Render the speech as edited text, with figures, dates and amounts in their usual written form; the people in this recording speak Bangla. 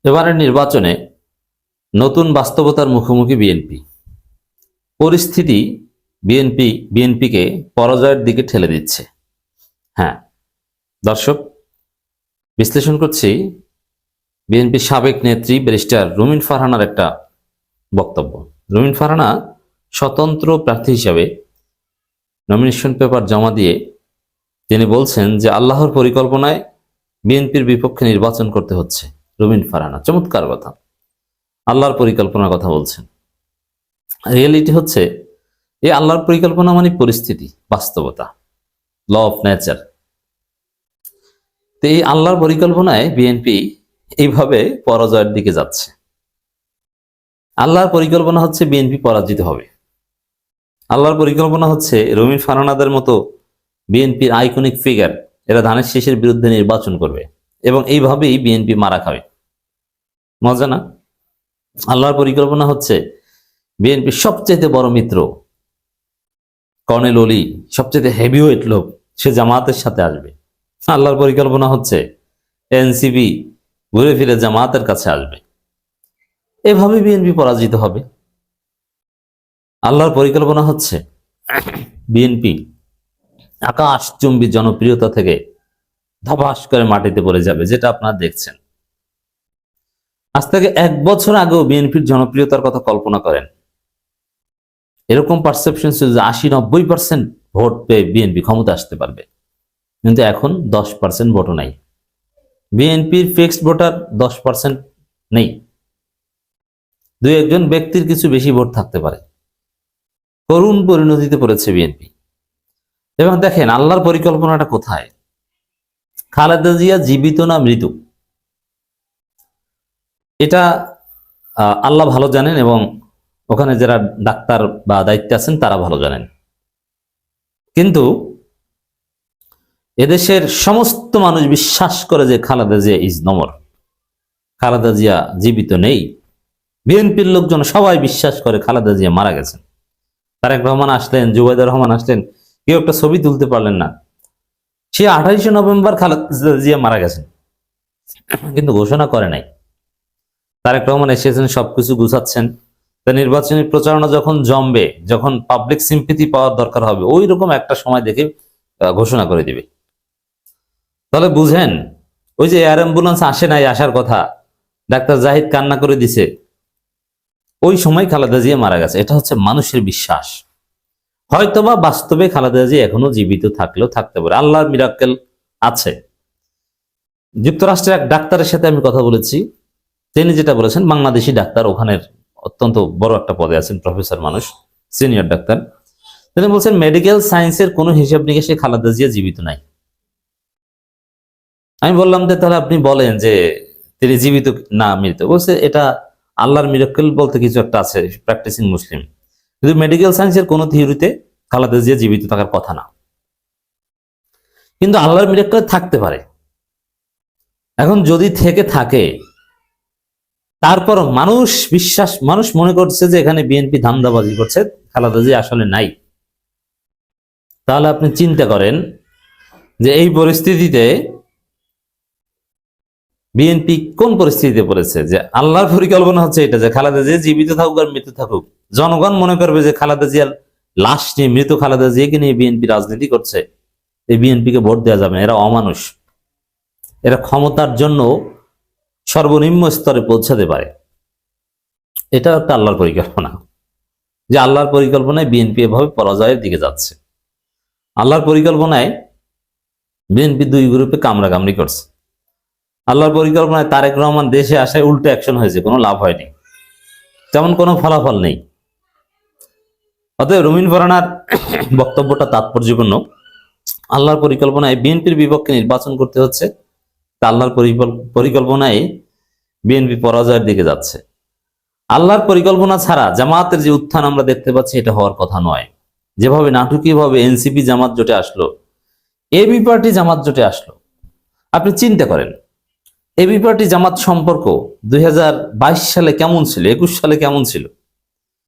এবারের নির্বাচনে নতুন বাস্তবতার মুখোমুখি বিএনপি। পরিস্থিতি বিএনপিকে পরাজয়ের দিকে ঠেলে দিচ্ছে। হ্যাঁ দর্শক, বিশ্লেষণ করছি বিএনপির সাবেক নেত্রী ব্যারিস্টার রুমিন ফারহানার একটা বক্তব্য। রুমিন ফারহানা স্বতন্ত্র প্রার্থী হিসাবে নমিনেশন পেপার জমা দিয়ে তিনি বলছেন যে আল্লাহর পরিকল্পনায় বিএনপির বিপক্ষে নির্বাচন করতে হচ্ছে। রুমিন ফারহানা চমৎকার কথা, আল্লাহর পরিকল্পনার কথা বলছেন। রিয়েলিটি হচ্ছে এই আল্লাহর পরিকল্পনা মানে পরিস্থিতি, বাস্তবতা, ল অফ নেচার। তো এই আল্লাহর পরিকল্পনায় বিএনপি এইভাবে পরাজয়ের দিকে যাচ্ছে। আল্লাহর পরিকল্পনা হচ্ছে বিএনপি পরাজিত হবে। আল্লাহর পরিকল্পনা হচ্ছে রুমিন ফারহানাদের মতো বিএনপির আইকনিক ফিগার এরা ধানের শীষের বিরুদ্ধে নির্বাচন করবে এবং এইভাবেই বিএনপি মারা খাবে। মজা না? আল্লাহর পরিকল্পনা হচ্ছে বিএনপির সবচেয়ে বড় মিত্র কর্নেল অলি, সবচেয়ে হেভিওয়েট লোক, সে জামায়াতের সাথে আসবে। আল্লাহর পরিকল্পনা হচ্ছে এনসিপি ঘুরে ফিরে জামায়াতের কাছে আসবে। এভাবে বিএনপি পরাজিত হবে। আল্লাহর পরিকল্পনা হচ্ছে বিএনপি আকাশচুম্বী জনপ্রিয়তা থেকে ধপাস করে মাটিতে পড়ে যাবে, যেটা আপনারা দেখছেন। আজ থেকে 1 বছর আগেও বিএনপির জনপ্রিয়তার কথা কল্পনা করেন। এরকম পারসেপশন ছিল যে 80-90% ভোট পেয়ে বিএনপি ক্ষমতা আসতে পারবে, কিন্তু এখন 10% ভোটও নাই। বিএনপির ফিক্সড ভোটার 10% নেই। 2-1 ব্যক্তির কিছু বেশি ভোট থাকতে পারে। করুণ পরিণতিতে পড়েছে বিএনপি। এবং দেখেন আল্লাহর পরিকল্পনাটা কোথায়। খালেদা জিয়া জীবিত না মৃত, এটা আল্লাহ ভালো জানেন এবং ওখানে যারা ডাক্তার বা দায়িত্বে আছেন তারা ভালো জানেন। কিন্তু এদেশের সমস্ত মানুষ বিশ্বাস করে যে খালেদা জিয়া ইজ নমর, খালেদা জিয়া জীবিত নেই। বিএনপির লোকজন সবাই বিশ্বাস করে খালেদা জিয়া মারা গেছেন। তারেক রহমান আসলেন, জুবাইদুর রহমান আসলেন, কেউ একটা ছবি তুলতে পারলেন না। সে 28শে নভেম্বর খালেদা জিয়া মারা গেছেন, কিন্তু ঘোষণা করে নাই। তারেক রহমান এসেছেন, সবকিছু গুছাচ্ছেন। তা নির্বাচনী প্রচারণা যখন জমবে, যখন পাবলিক সিম্পিথি পাওয়ার দরকার হবে, ওই রকম একটা সময় দেখে ঘোষণা করে দিবে। তাহলে বুঝেন, ওই যে এয়ার অ্যাম্বুলেন্স আসে নাই, আসার কথা, ডাক্তার জাহিদ কান্না করে দিছে, ওই সময় খালেদা জিয়া মারা গেছে। এটা হচ্ছে মানুষের বিশ্বাস। হয়তোবা বাস্তবে খালেদা জিয়া এখনো জীবিত থাকলেও থাকতে পারে, আল্লাহর মিরাক্কেল আছে। যুক্তরাষ্ট্রের এক ডাক্তারের সাথে আমি কথা বলেছি, তিনি যেটা বলেছেন, বাংলাদেশি ডাক্তার, ওখানের অত্যন্ত বড় একটা পদে আছেন, প্রফেসর মানুষ, সিনিয়র ডাক্তার। তিনি বলছেন মেডিকেল সায়েন্সের কোনো হিসাব নিকেশে খালেদা জিয়া জীবিত নাই। আমি বললাম যে তাহলে আপনি বলেন যে তিনি জীবিত না মৃত। বলছে এটা আল্লাহর মিরাক্কেল বলতে কিছু একটা আছে, প্র্যাকটিসিং মুসলিম, কিন্তু মেডিকেল সায়েন্সের কোনো থিওরিতে খালেদা জিয়া জীবিত থাকার কথা না। কিন্তু আল্লাহর মিরাক্কেল থাকতে পারে। এখন যদি থেকে থাকে, তারপর মানুষ মনে করছে যে এখানে বিএনপি ধান্দাবাজি করছে, খালেদা জিয়া আসলে নাই। তাহলে আপনি চিন্তা করেন যে এই পরিস্থিতিতে বিএনপি কোন পরিস্থিতিতে পড়েছে। যে আল্লাহর পরিকল্পনা হচ্ছে এটা, যে খালেদা জিয়া জীবিত থাকুক আর মৃত থাকুক, জনগণ মনে করবে যে খালেদা জিয়ার লাশ নিয়ে, মৃত খালেদা জিয়াকে নিয়ে বিএনপি রাজনীতি করছে, এই বিএনপিকে ভোট দেওয়া যাবে না, এরা অমানুষ, এরা ক্ষমতার জন্য সর্বনিম্ন স্তরে পৌঁছাতে পারে। এটা একটা আল্লাহর পরিকল্পনা, যে আল্লাহর পরিকল্পনায় বিএনপি এভাবে পরাজয়ের দিকে যাচ্ছে। আল্লাহর পরিকল্পনায় বিএনপি 2 গ্রুপে কামড়াকামড়ি করছে। আল্লাহর পরিকল্পনায় তারেক রহমান দেশে আসায় উল্টো অ্যাকশন হয়েছে, কোনো লাভ হয়নি, তেমন কোনো ফলাফল নেই। অতএব রুমিন ফারহানার বক্তব্যটা তাৎপর্যপূর্ণ। আল্লাহর পরিকল্পনায় বিএনপির বিপক্ষে নির্বাচন করতে হচ্ছে, তা আল্লাহর পরিকল্পনায় বিএনপি পরাজয়ের দিকে যাচ্ছে। আল্লাহর পরিকল্পনা ছাড়া জামায়াতের যে উত্থান আমরা দেখতে পাচ্ছি, এটা হওয়ার কথা নয়। যেভাবে নাটকীয়ভাবে এনসিপি জামাত জোটে আসলো, এবি পার্টি জামাত জোটে আসলো, আপনি চিন্তা করেন এবি পার্টি জামাত সম্পর্ক 2022 সালে কেমন ছিল, 21 সালে কেমন ছিল।